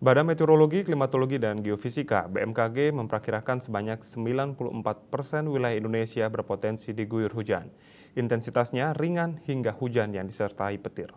Badan Meteorologi, Klimatologi, dan Geofisika (BMKG) memperkirakan sebanyak 94% wilayah Indonesia berpotensi diguyur hujan. Intensitasnya ringan hingga hujan yang disertai petir.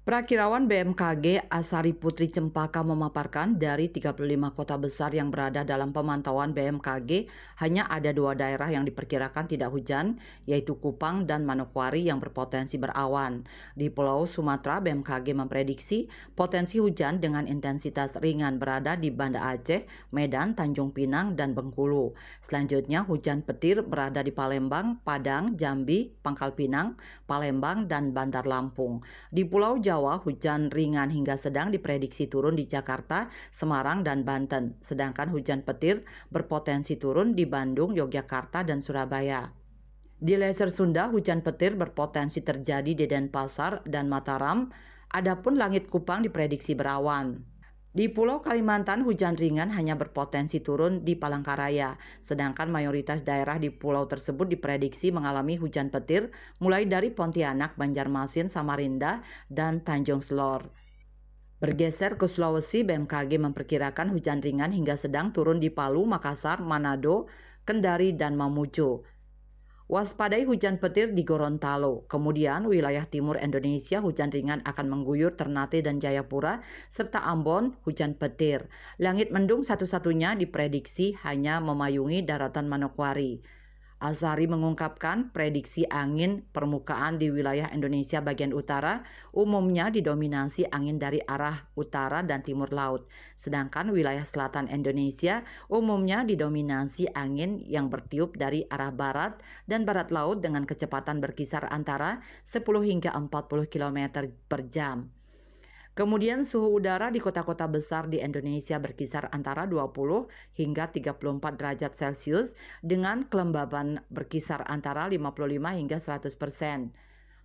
Prakirawan BMKG Asari Putri Cempaka memaparkan dari 35 kota besar yang berada dalam pemantauan BMKG, hanya ada 2 daerah yang diperkirakan tidak hujan, yaitu Kupang dan Manokwari yang berpotensi berawan. Di Pulau Sumatera, BMKG memprediksi potensi hujan dengan intensitas ringan berada di Banda Aceh, Medan, Tanjung Pinang, dan Bengkulu. Selanjutnya, hujan petir berada di Palembang, Padang, Jambi, Pangkal Pinang, Palembang, dan Bandar Lampung. Di Pulau Jawa, hujan ringan hingga sedang diprediksi turun di Jakarta, Semarang, dan Banten. Sedangkan hujan petir berpotensi turun di Bandung, Yogyakarta, dan Surabaya. Di Leser Sunda, hujan petir berpotensi terjadi di Denpasar dan Mataram. Adapun langit Kupang diprediksi berawan. Di Pulau Kalimantan, hujan ringan hanya berpotensi turun di Palangkaraya, sedangkan mayoritas daerah di pulau tersebut diprediksi mengalami hujan petir mulai dari Pontianak, Banjarmasin, Samarinda, dan Tanjung Selor. Bergeser ke Sulawesi, BMKG memperkirakan hujan ringan hingga sedang turun di Palu, Makassar, Manado, Kendari, dan Mamuju. Waspadai hujan petir di Gorontalo. Kemudian wilayah timur Indonesia hujan ringan akan mengguyur Ternate dan Jayapura serta Ambon hujan petir. Langit mendung satu-satunya diprediksi hanya memayungi daratan Manokwari. Azhari mengungkapkan prediksi angin permukaan di wilayah Indonesia bagian utara umumnya didominasi angin dari arah utara dan timur laut, sedangkan wilayah selatan Indonesia umumnya didominasi angin yang bertiup dari arah barat dan barat laut dengan kecepatan berkisar antara 10 hingga 40 km per jam. Kemudian suhu udara di kota-kota besar di Indonesia berkisar antara 20 hingga 34 derajat Celcius dengan kelembaban berkisar antara 55 hingga 100%.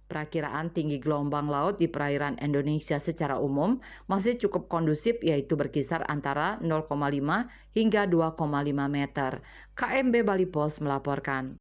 Perakiraan tinggi gelombang laut di perairan Indonesia secara umum masih cukup kondusif, yaitu berkisar antara 0,5 hingga 2,5 meter. KMB Bali Pos melaporkan.